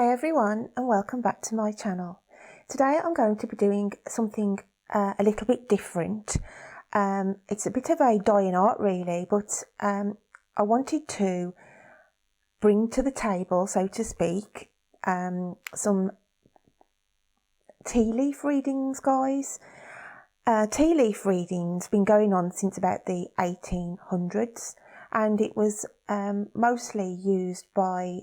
Hi everyone and welcome back to my channel. Today I'm going to be doing something a little bit different. It's a bit of a dying art really, but I wanted to bring to the table, so to speak, some tea leaf readings, guys. Tea leaf readings been going on since about the 1800s, and it was mostly used by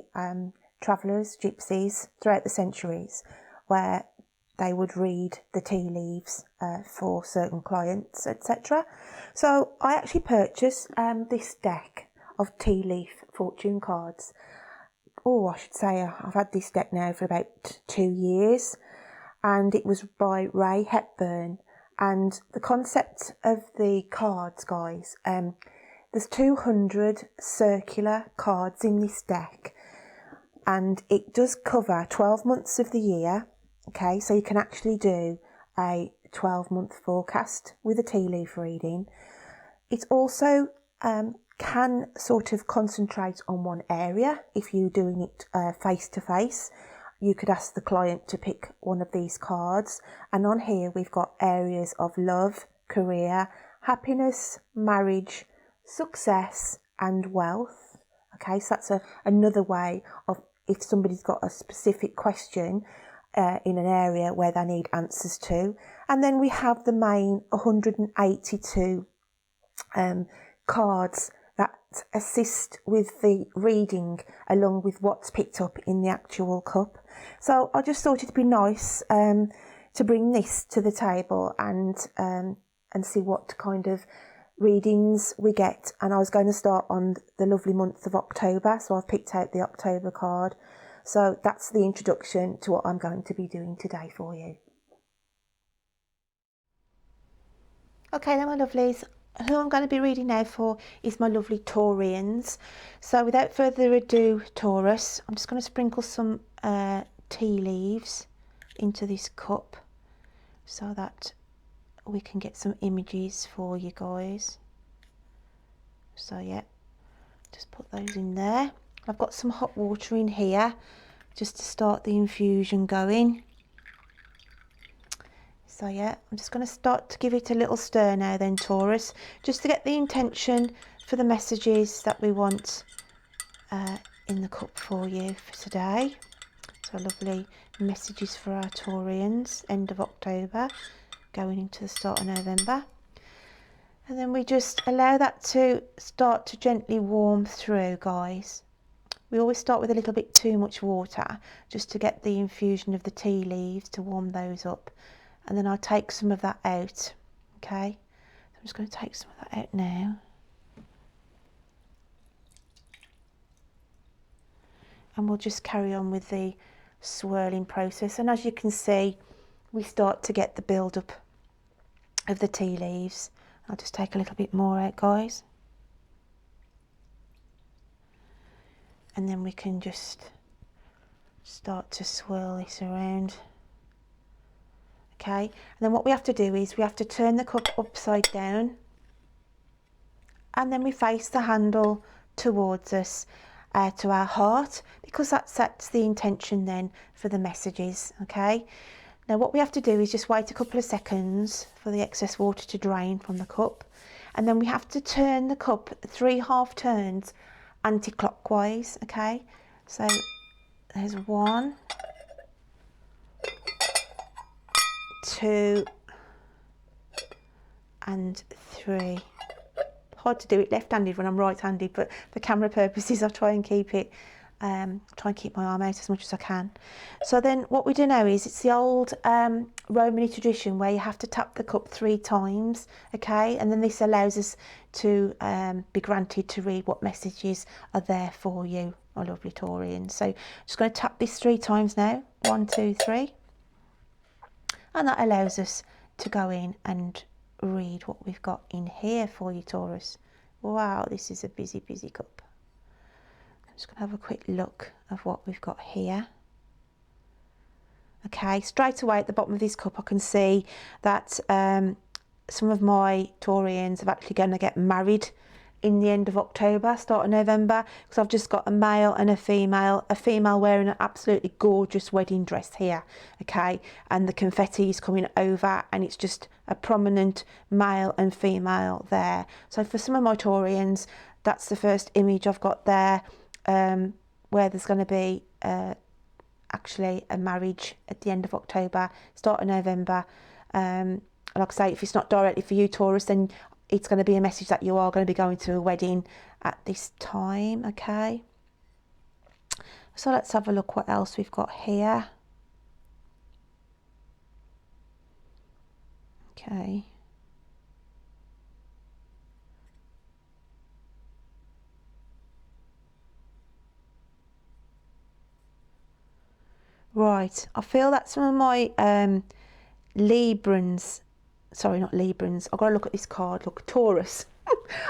travellers, gypsies throughout the centuries, where they would read the tea leaves for certain clients, etc. So I actually purchased this deck of tea leaf fortune cards. Oh, I should say I've had this deck now for about 2 years, and it was by Ray Hepburn. And the concept of the cards, guys, there's 200 circular cards in this deck, and it does cover 12 months of the year. Okay, so you can actually do a 12-month forecast with a tea leaf reading. It also can sort of concentrate on one area. If you're doing it face to face, you could ask the client to pick one of these cards, and on here we've got areas of love, career, happiness, marriage, success and wealth. Okay, so that's another way of, if somebody's got a specific question in an area where they need answers to. And then we have the main 182 cards that assist with the reading along with what's picked up in the actual cup. So I just thought it'd be nice to bring this to the table and see what kind of readings we get. And I was going to start on the lovely month of October, so I've picked out the October card. So that's the introduction to what I'm going to be doing today for you. Okay then, my lovelies, who I'm going to be reading now for is my lovely Taurians. So without further ado, Taurus, I'm just going to sprinkle some tea leaves into this cup so that we can get some images for you guys. So yeah, just put those in there. I've got some hot water in here just to start the infusion going. So yeah, I'm just going to start to give it a little stir now then, Taurus, just to get the intention for the messages that we want in the cup for you for today. So lovely messages for our Taurians, end of October, going into the start of November. And then we just allow that to start to gently warm through, guys. We always start with a little bit too much water just to get the infusion of the tea leaves, to warm those up. And then I'll take some of that out, okay? So I'm just going to take some of that out now. And we'll just carry on with the swirling process. And as you can see, we start to get the build-up of the tea leaves. I'll just take a little bit more out, guys. And then we can just start to swirl this around. Okay, and then what we have to do is we have to turn the cup upside down, and then we face the handle towards us to our heart, because that sets the intention then for the messages. Okay, now what we have to do is just wait a couple of seconds for the excess water to drain from the cup, and then we have to turn the cup 3 half turns anti-clockwise. Okay, so there's 1, 2 and 3. Hard to do it left-handed when I'm right-handed, but for camera purposes I try and keep it my arm out as much as I can. So then what we do now is, it's the old Romany tradition where you have to tap the cup 3 times, okay, and then this allows us to be granted to read what messages are there for you, my lovely Taurians. So I'm just going to tap this 3 times now, 1, 2, 3, and that allows us to go in and read what we've got in here for you, Taurus. Wow, this is a busy cup. I'm just going to have a quick look of what we've got here. Okay, straight away at the bottom of this cup I can see that some of my Taurians are actually going to get married in the end of October, start of November, because I've just got a male and a female wearing an absolutely gorgeous wedding dress here, okay, and the confetti is coming over and it's just a prominent male and female there. So for some of my Taurians, that's the first image I've got there, where there's going to be actually a marriage at the end of October, start of November. Like I say, if it's not directly for you, Taurus, then it's going to be a message that you are going to be going to a wedding at this time, okay? So let's have a look what else we've got here. Okay. Right, I feel that some of my Librans, sorry, not Librans, I've got to look at this card, look, Taurus.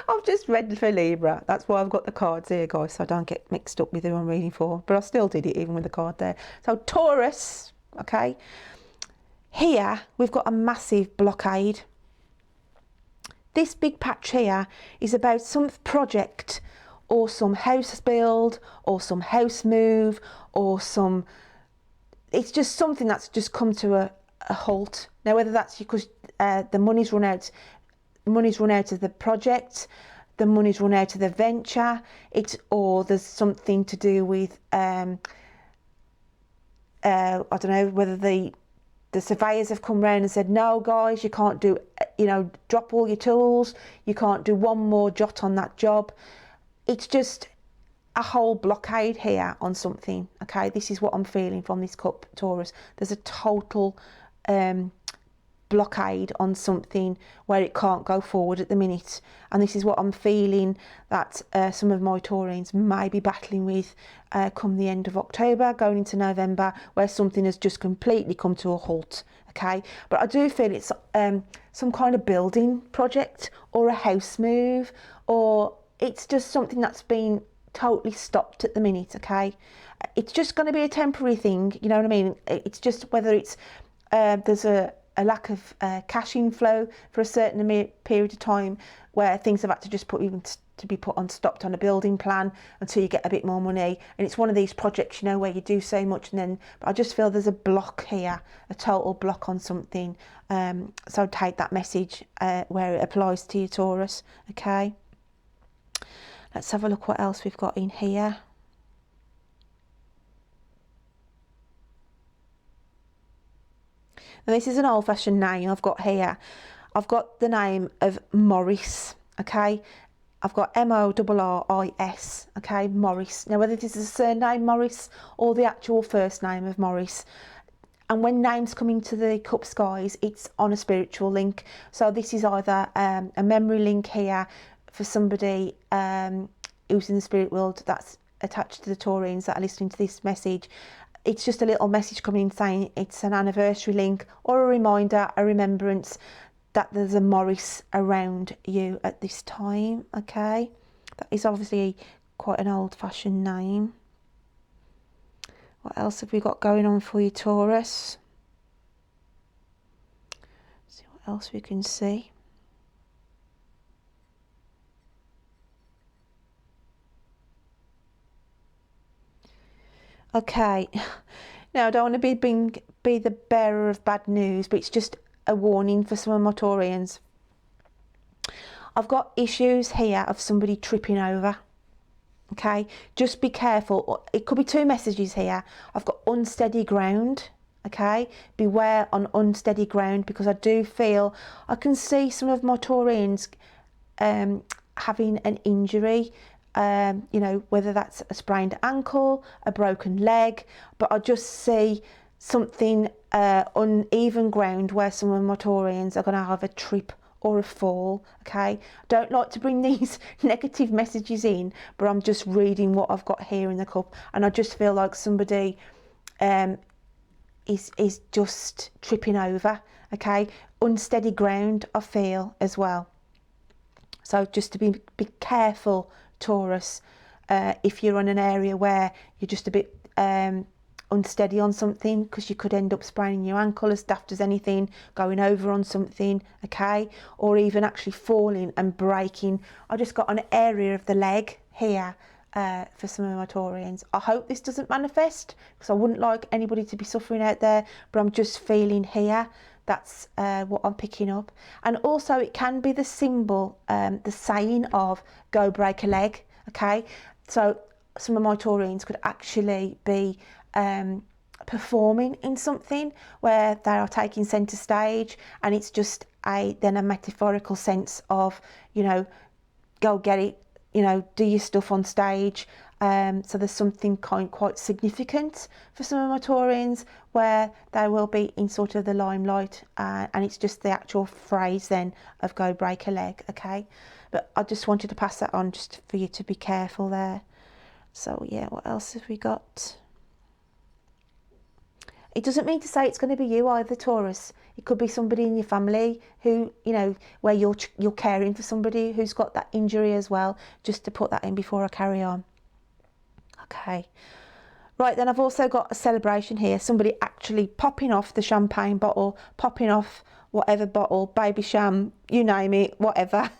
I've just read for Libra, that's why I've got the cards here, guys, so I don't get mixed up with who I'm reading for, but I still did it even with the card there. So Taurus, okay, here we've got a massive blockade. This big patch here is about some project or some house build or some house move or some, it's just something that's just come to a halt. Now, whether that's because the money's run out of the project, the money's run out of the venture, or there's something to do with I don't know, whether the surveyors have come round and said, no guys, you can't do, you know, drop all your tools, you can't do one more jot on that job. It's just a whole blockade here on something, okay? This is what I'm feeling from this cup, Taurus. There's a total blockade on something where it can't go forward at the minute, and this is what I'm feeling that some of my Taurians may be battling with come the end of October, going into November, where something has just completely come to a halt, okay? But I do feel it's some kind of building project or a house move, or it's just something that's been totally stopped at the minute, okay? It's just going to be a temporary thing, you know what I mean? It's just whether it's there's a lack of cash inflow for a certain period of time where things have had to just be put on stopped on a building plan until you get a bit more money. And it's one of these projects, you know, where you do so much and then, but I just feel there's a block here, a total block on something. So take that message where it applies to you, Taurus, okay? Let's have a look what else we've got in here. And this is an old-fashioned name I've got here. I've got the name of Morris, okay? I've got M-O-R-R-I-S, okay, Morris. Now, whether this is a surname Morris or the actual first name of Morris, and when names come into the cups, guys, it's on a spiritual link. So this is either a memory link here for somebody who's in the spirit world that's attached to the Taurians that are listening to this message. It's just a little message coming in saying it's an anniversary link or a reminder, a remembrance that there's a Morris around you at this time, okay? That is obviously quite an old-fashioned name. What else have we got going on for you, Taurus? See what else we can see. Okay, now I don't want to be the bearer of bad news, but it's just a warning for some of my Taurians. I've got issues here of somebody tripping over, okay? Just be careful. It could be two messages here. I've got unsteady ground, okay? Beware on unsteady ground, because I do feel, I can see some of my Taurians having an injury. You know, whether that's a sprained ankle, a broken leg, but I just see something uneven ground where some of my Taurians are going to have a trip or a fall, okay? Don't like to bring these negative messages in, but I'm just reading what I've got here in the cup, and I just feel like somebody is just tripping over, okay? Unsteady ground, I feel, as well. So just to be careful, Taurus, if you're on an area where you're just a bit unsteady on something, because you could end up spraining your ankle as daft as anything, going over on something, okay, or even actually falling and breaking. I just got an area of the leg here for some of my Taurians. I hope this doesn't manifest, because I wouldn't like anybody to be suffering out there, but I'm just feeling here. That's what I'm picking up. And also it can be the symbol, the saying of go break a leg, okay? So some of my Taurians could actually be performing in something where they are taking centre stage, and it's just then a metaphorical sense of, you know, go get it, you know, do your stuff on stage. So there's something quite significant for some of my Taurians where they will be in sort of the limelight, and it's just the actual phrase then of go break a leg, okay? But I just wanted to pass that on just for you to be careful there. So yeah, what else have we got? It doesn't mean to say it's going to be you either, Taurus. It could be somebody in your family who, you know, where you're caring for somebody who's got that injury as well, just to put that in before I carry on. Okay. Right, then I've also got a celebration here. Somebody actually popping off the champagne bottle, popping off whatever bottle, baby sham, you name it, whatever.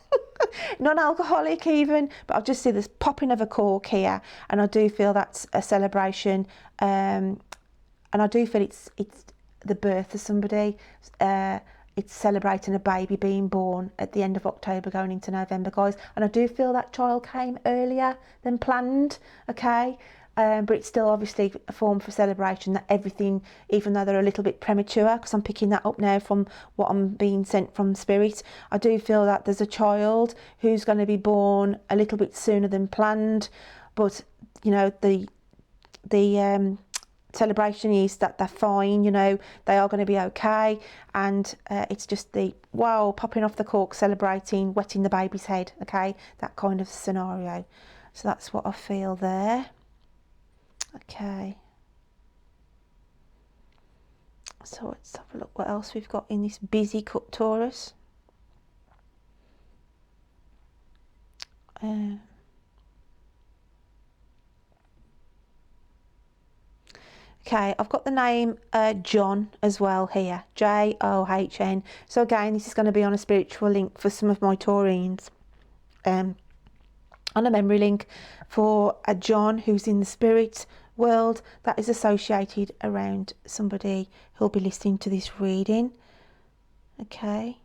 Non-alcoholic even, but I just see this popping of a cork here, and I do feel that's a celebration. And I do feel it's the birth of somebody. It's celebrating a baby being born at the end of October going into November, guys. And I do feel that child came earlier than planned, okay? But it's still obviously a form for celebration, that everything, even though they're a little bit premature, because I'm picking that up now from what I'm being sent from Spirit, I do feel that there's a child who's going to be born a little bit sooner than planned. But, you know, the celebration is that they're fine, you know, they are going to be okay, and it's just the wow, popping off the cork, celebrating, wetting the baby's head, okay, that kind of scenario. So that's what I feel there. Okay, so let's have a look what else we've got in this busy cut, Taurus. Okay, I've got the name John as well here, John. So again, this is going to be on a spiritual link for some of my Taurians. On a memory link for a John who's in the spirit world that is associated around somebody who'll be listening to this reading. Okay.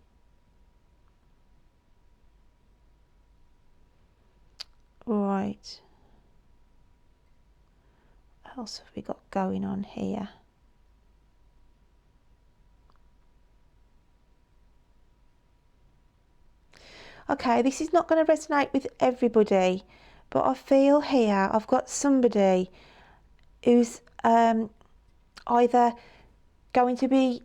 Right. What else have we got going on here? Okay, this is not going to resonate with everybody, but I feel here I've got somebody who's either going to be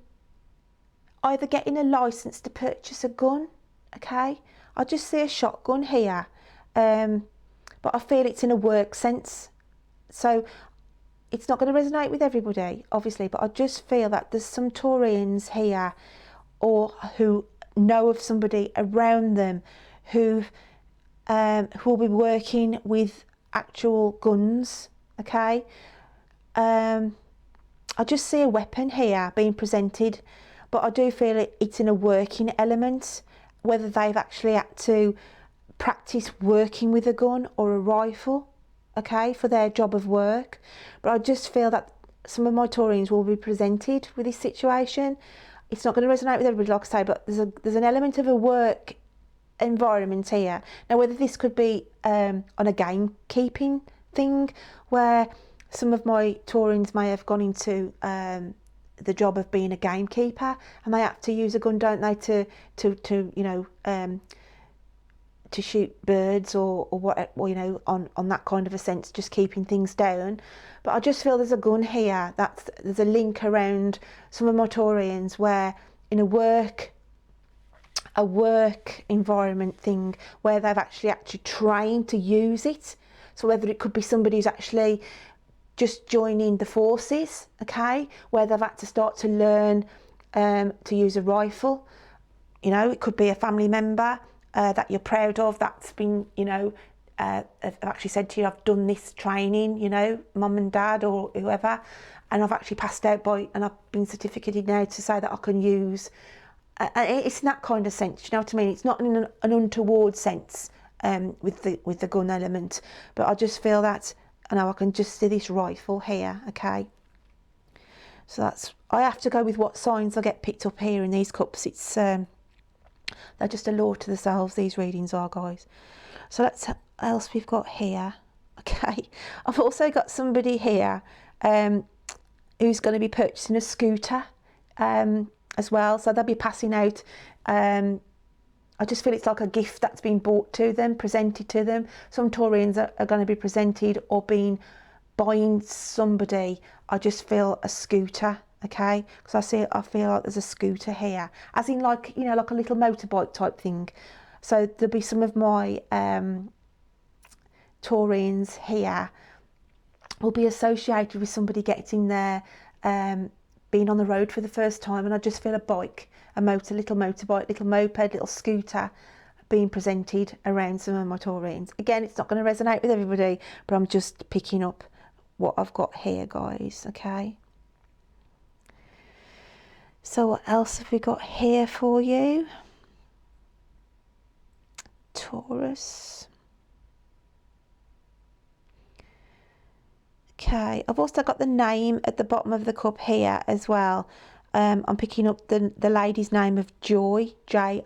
getting a license to purchase a gun, okay? I just see a shotgun here, but I feel it's in a work sense. So it's not going to resonate with everybody, obviously, but I just feel that there's some Taurians here, or who know of somebody around them who will be working with actual guns, okay? I just see a weapon here being presented, but I do feel it's in a working element, whether they've actually had to practice working with a gun or a rifle, okay, for their job of work. But I just feel that some of my Taurians will be presented with this situation. It's not going to resonate with everybody, like I say, but there's an element of a work environment here. Now, whether this could be on a gamekeeping thing, where some of my Taurians may have gone into the job of being a gamekeeper, and they have to use a gun, don't they, to you know, to shoot birds or what, you know, on that kind of a sense, just keeping things down. But I just feel there's a gun here, there's a link around some of my Taurians where in a work environment thing where they've actually trained to use it. So whether it could be somebody who's actually just joining the forces, okay, where they've had to start to learn to use a rifle. You know, it could be a family member that you're proud of that's been, you know, have actually said to you, I've done this training, you know, mum and dad or whoever, and I've actually passed out and I've been certificated now to say that I can use. It's in that kind of sense, you know what I mean? It's not in an untoward sense with the gun element, but I just feel that, I know I can just see this rifle here, okay? So that's, I have to go with what signs I get picked up here in these cups. It's they're just a law to themselves, these readings are, guys. So that's what else we've got here. Okay, I've also got somebody here who's going to be purchasing a scooter as well. So they'll be passing out. I just feel it's like a gift that's been bought to them, presented to them. Some Taurians are going to be presented or buying somebody, I just feel a scooter, okay? Because I feel like there's a scooter here, as in like, you know, like a little motorbike type thing. So there'll be some of my Taurians here will be associated with somebody getting there, being on the road for the first time, and I just feel a bike, little motorbike, little moped, little scooter being presented around some of my Taurians. Again, it's not going to resonate with everybody, but I'm just picking up what I've got here, guys, okay? So what else have we got here for you? Taurus. Okay, I've also got the name at the bottom of the cup here as well. I'm picking up the lady's name of Joy, Joy.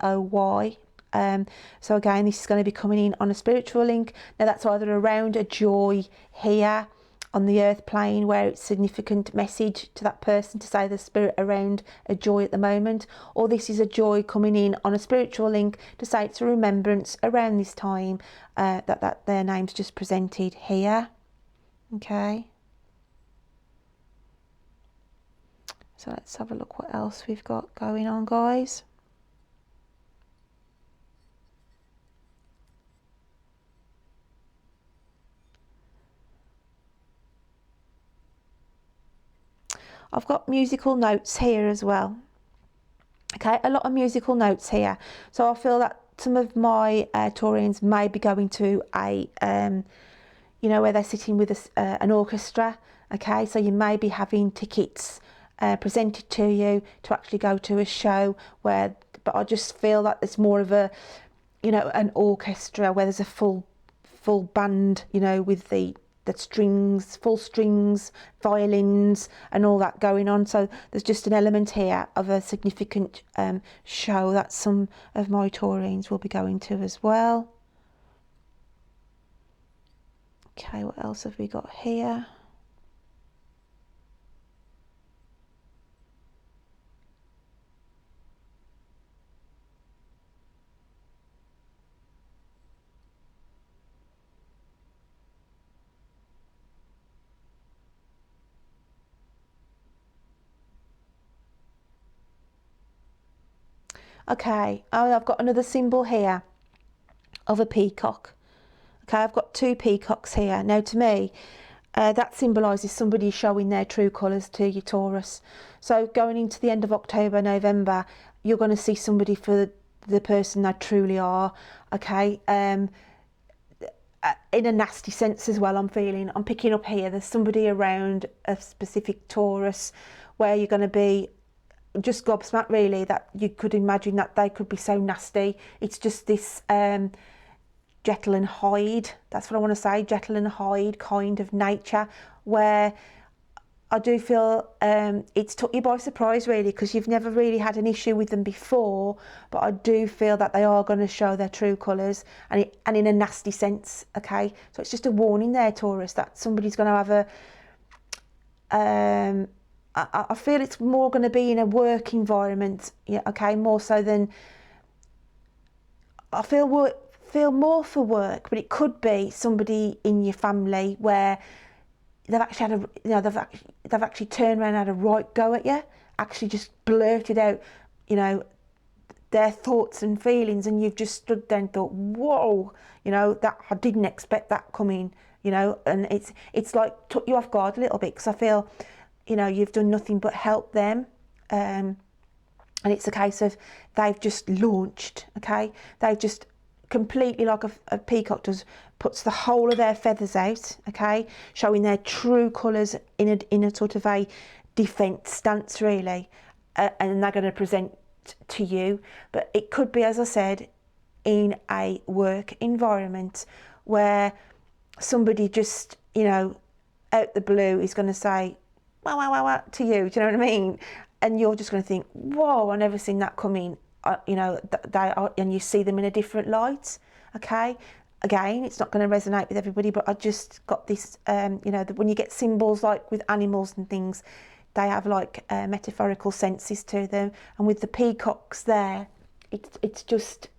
So again, this is going to be coming in on a spiritual link. Now that's either around a joy here on the earth plane, where it's a significant message to that person to say the spirit around a joy at the moment, or this is a joy coming in on a spiritual link to say it's a remembrance around this time that their name's just presented here. Okay, so let's have a look what else we've got going on, guys. I've got musical notes here as well. Okay, a lot of musical notes here. So I feel that some of my Taurians may be going to a, you know, where they're sitting with an orchestra. Okay, so you may be having tickets presented to you to actually go to a show where, but I just feel that it's more of a, you know, an orchestra where there's a full band, you know, with the strings, full strings, violins and all that going on. So there's just an element here of a significant show that some of my Taurians will be going to as well. Okay, what else have we got here? Okay, I've got another symbol here of a peacock. Okay, I've got two peacocks here. Now to me, that symbolises somebody showing their true colours to your Taurus. So going into the end of October, November, you're going to see somebody for the person they truly are. Okay, in a nasty sense as well, I'm picking up here, there's somebody around a specific Taurus where you're going to be just gobsmacked, really, that you could imagine that they could be so nasty. It's just this Jekyll and Hyde, that's what I want to say, Jekyll and Hyde kind of nature, where I do feel it's took you by surprise, really, because you've never really had an issue with them before, but I do feel that they are going to show their true colours, and in a nasty sense. Okay, so it's just a warning there, Taurus, that somebody's going to have I feel it's more going to be in a work environment, yeah, okay, more so than, I feel more for work, but it could be somebody in your family where they've actually had they've actually turned around and had a right go at you, actually just blurted out, you know, their thoughts and feelings, and you've just stood there and thought, whoa, you know, that I didn't expect that coming, you know, and it's like took you off guard a little bit, because I feel, you know, you've done nothing but help them, and it's a case of they've just launched, okay, they've just completely like a peacock does, puts the whole of their feathers out, okay, showing their true colours in a sort of a defence stance, really, and they're going to present to you. But it could be, as I said, in a work environment where somebody just, you know, out the blue is going to say, wow, wow, wow, wow, to you, do you know what I mean? And you're just going to think, whoa, I never seen that coming. You know, they are, and you see them in a different light, okay? Again, it's not going to resonate with everybody, but I just got this, you know, when you get symbols like with animals and things, they have like metaphorical senses to them. And with the peacocks there, it's just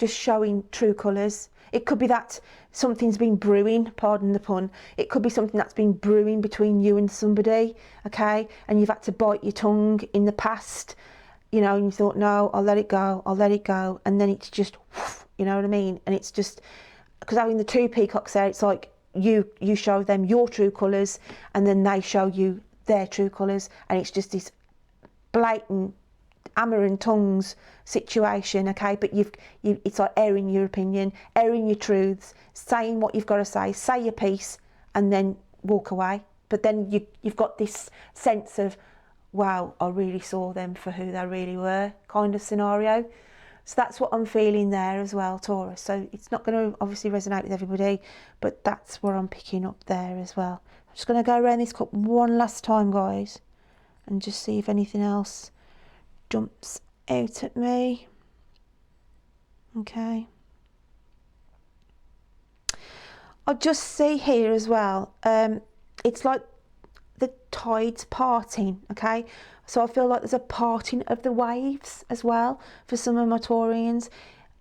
showing true colours. It could be that something's been brewing, pardon the pun. It could be something that's been brewing between you and somebody, okay? And you've had to bite your tongue in the past, you know, and you thought, no, I'll let it go, I'll let it go. And then it's just, you know what I mean? And it's just, because having the two peacocks there, it's like you show them your true colours and then they show you their true colours. And it's just this blatant hammer and tongues situation, okay? But it's like airing your opinion, airing your truths, saying what you've got to say your piece, and then walk away. But then you've got this sense of, wow, I really saw them for who they really were, kind of scenario. So that's what I'm feeling there as well, Taurus. So it's not going to obviously resonate with everybody, but that's what I'm picking up there as well. I'm just going to go around this cup one last time, guys, and just see if anything else jumps out at me. Okay. I just see here as well, it's like the tides parting, okay? So I feel like there's a parting of the waves as well for some of my Taurians.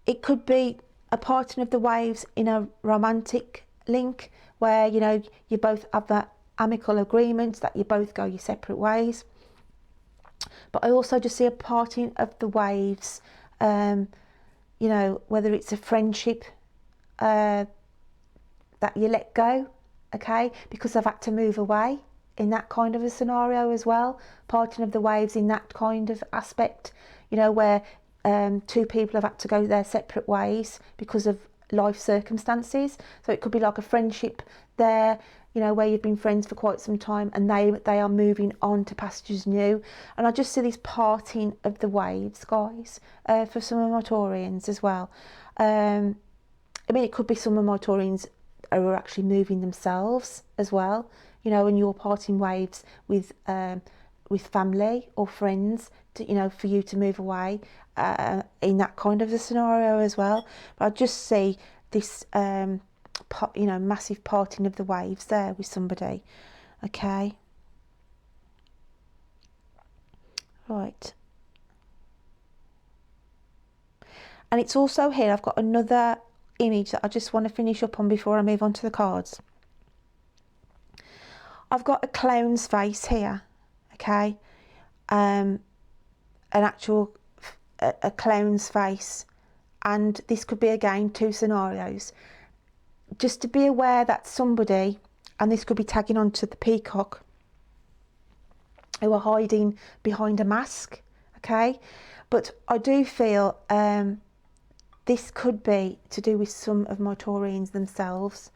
It could be a parting of the waves in a romantic link where, you know, you both have that amicable agreement that you both go your separate ways. But I also just see a parting of the waves, you know, whether it's a friendship that you let go, okay, because I've had to move away in that kind of a scenario as well. Parting of the waves in that kind of aspect, you know, where two people have had to go their separate ways because of life circumstances. So it could be like a friendship there, you know, where you've been friends for quite some time and they are moving on to pastures new. And I just see this parting of the waves, guys, for some of my Taurians as well. I mean, it could be some of my Taurians are actually moving themselves as well, you know, and you're parting waves with family or friends, to, you know, for you to move away in that kind of a scenario as well. But I just see this, you know, massive parting of the waves there with somebody, okay? Right. And it's also here, I've got another image that I just want to finish up on before I move on to the cards. I've got a clown's face here, okay? An actual a clown's face, and this could be again two scenarios. Just to be aware that somebody, and this could be tagging on to the peacock, who are hiding behind a mask, okay? But I do feel this could be to do with some of my Taurians themselves.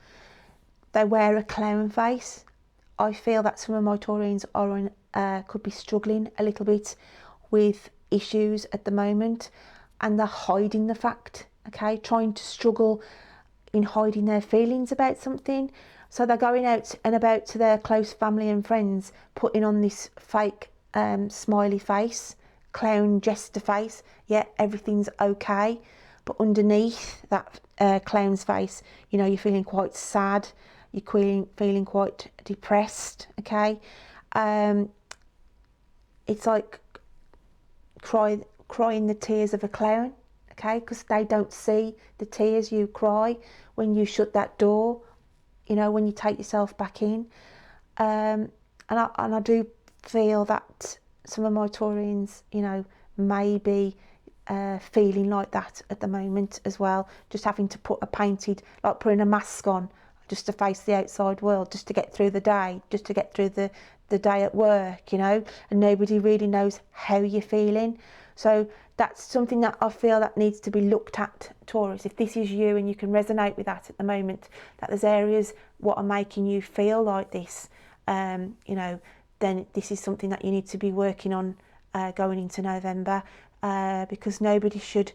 They wear a clown face. I feel that some of my Taurians are could be struggling a little bit with issues at the moment, and they're hiding the fact, okay? Trying to struggle in hiding their feelings about something. So they're going out and about to their close family and friends, putting on this fake smiley face, clown jester face. Yeah, everything's okay. But underneath that clown's face, you know, you're feeling quite sad, you're feeling quite depressed, okay? It's like crying the tears of a clown, okay? Because they don't see the tears you cry when you shut that door, you know, when you take yourself back in. And I do feel that some of my Taurians, you know, may be feeling like that at the moment as well, just having to put like putting a mask on just to face the outside world, just to get through the day, just to get through the day at work, you know, and nobody really knows how you're feeling. So that's something that I feel that needs to be looked at, Taurus. If this is you and you can resonate with that at the moment, that there's areas what are making you feel like this, you know, then this is something that you need to be working on going into November, because nobody should,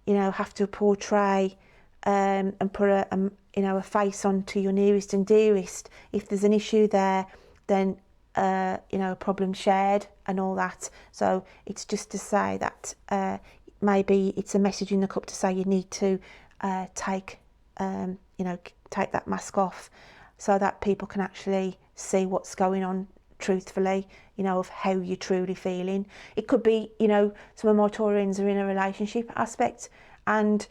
you know, have to portray and put a you know, a face on to your nearest and dearest. If there's an issue there, then you know, a problem shared and all that. So it's just to say that maybe it's a message in the cup to say you need to take you know, take that mask off, so that people can actually see what's going on truthfully, you know, of how you're truly feeling. It could be, you know, some of my Taurians are in a relationship aspect, and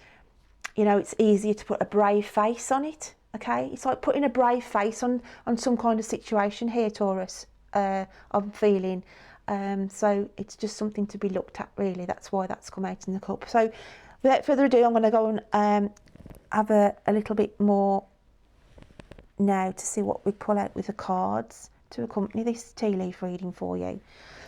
you know, it's easier to put a brave face on it. Okay, it's like putting a brave face on some kind of situation here, Taurus. I'm feeling so it's just something to be looked at, really. That's why that's come out in the cup. So without further ado, I'm going to go and have a little bit more now to see what we pull out with the cards to accompany this tea leaf reading for you.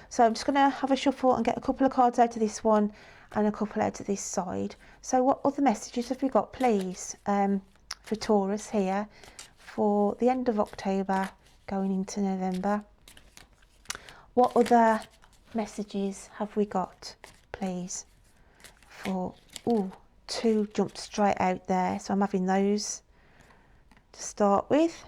So I'm just going to have a shuffle and get a couple of cards out of this one and a couple out of this side. So what other messages have we got, please, for Taurus here for the end of October going into November? What other messages have we got, please, for, ooh, 2 jumped straight out there, so I'm having those to start with.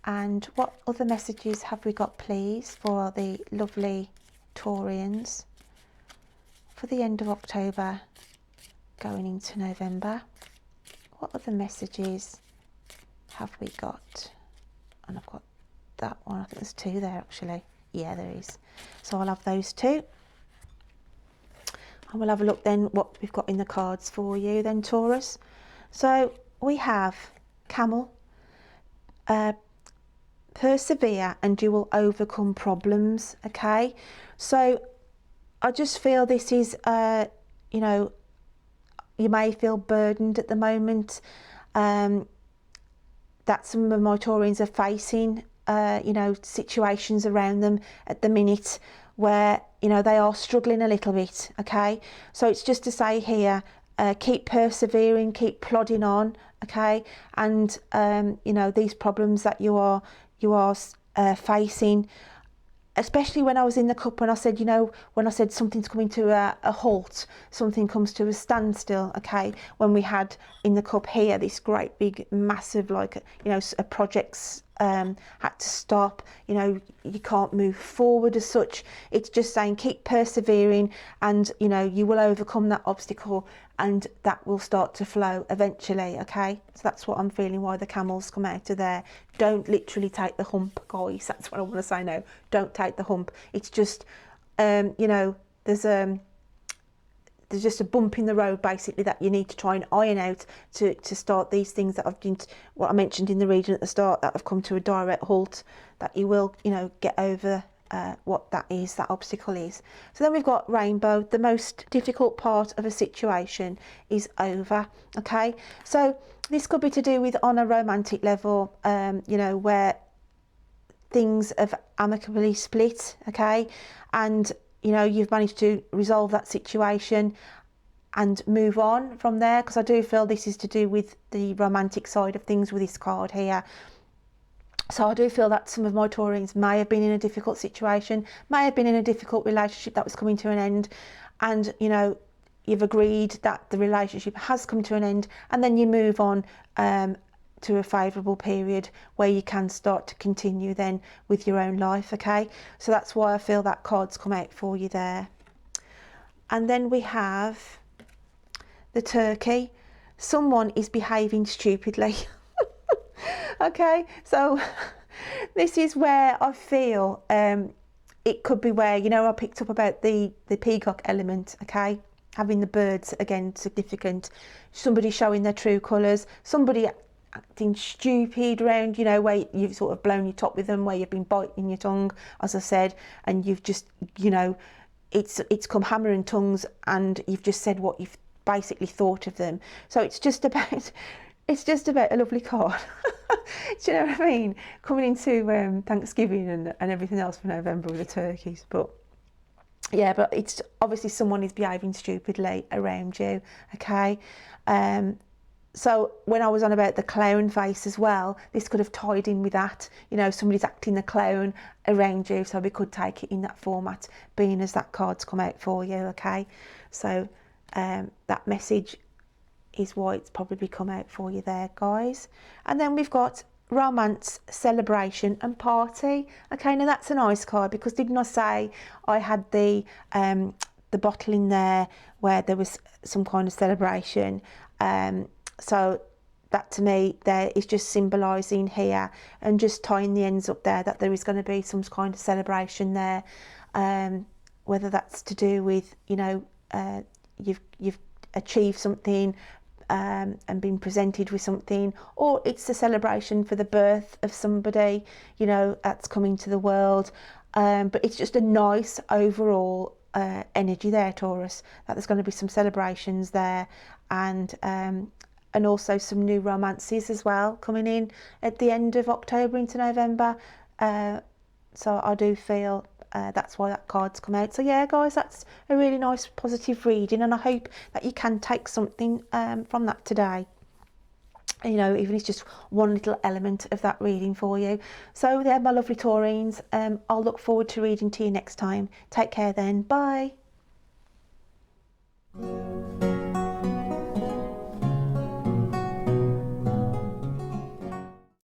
And what other messages have we got, please, for the lovely Taurians for the end of October going into November? What other messages have we got? And I've got that one. I think there's 2 there, actually. Yeah, there is. So I'll have those 2. And we'll have a look then what we've got in the cards for you then, Taurus. So we have Camel, persevere and you will overcome problems. Okay, so I just feel this is you know, you may feel burdened at the moment, that some of my Taurians are facing you know, situations around them at the minute where, you know, they are struggling a little bit. Okay, so it's just to say here, keep persevering, keep plodding on. Okay, and you know, these problems that you are facing, especially when I was in the cup, when I said, you know, when I said something's coming to a halt, something comes to a standstill. Okay, when we had in the cup here this great big massive, like, you know, a project's had to stop, you know, you can't move forward as such. It's just saying keep persevering, and you know, you will overcome that obstacle and that will start to flow eventually. Okay, so that's what I'm feeling, why the camels come out of there. Don't literally take the hump, guys. That's what I want to say now. Don't take the hump. It's just you know, there's just a bump in the road basically that you need to try and iron out to start these things that I've been, what I mentioned in the reading at the start, that have come to a direct halt, that you will, you know, get over what that is, that obstacle is. So then we've got Rainbow. The most difficult part of a situation is over. Okay, so this could be to do with on a romantic level, you know, where things have amicably split. Okay, and you know, you've managed to resolve that situation and move on from there, because I do feel this is to do with the romantic side of things with this card here. So I do feel that some of my Taurians may have been in a difficult situation, may have been in a difficult relationship that was coming to an end, and you know, you've agreed that the relationship has come to an end, and then you move on to a favourable period where you can start to continue then with your own life. Okay, so that's why I feel that card's come out for you there. And then we have the Turkey. Someone is behaving stupidly. Okay, so this is where I feel it could be where, you know, I picked up about the peacock element. Okay, having the birds again significant, somebody showing their true colours, somebody acting stupid around, you know, where you've sort of blown your top with them, where you've been biting your tongue, as I said, and you've just, you know, it's come hammer and tongues, and you've just said what you've basically thought of them. So it's just about a lovely card. Do you know what I mean? Coming into Thanksgiving and everything else for November with the turkeys. But yeah, but it's obviously someone is behaving stupidly around you, okay? So when I was on about the clown face as well, this could have tied in with that. You know, somebody's acting the clown around you, so we could take it in that format, being as that card's come out for you, okay? So that message is why it's probably come out for you there, guys. And then we've got romance, celebration and party. Okay, now that's a nice card, because didn't I say I had the bottle in there where there was some kind of celebration? So that to me there is just symbolising here and just tying the ends up there that there is going to be some kind of celebration there, whether that's to do with, you know, you've achieved something, and been presented with something, or it's a celebration for the birth of somebody, you know, that's coming to the world. But it's just a nice overall energy there, Taurus, that there's going to be some celebrations there, and also some new romances as well coming in at the end of October into November. So I do feel that's why that card's come out. So yeah, guys, that's a really nice positive reading, and I hope that you can take something from that today. You know, even if it's just one little element of that reading for you. So yeah, my lovely Taurines, I'll look forward to reading to you next time. Take care then. Bye.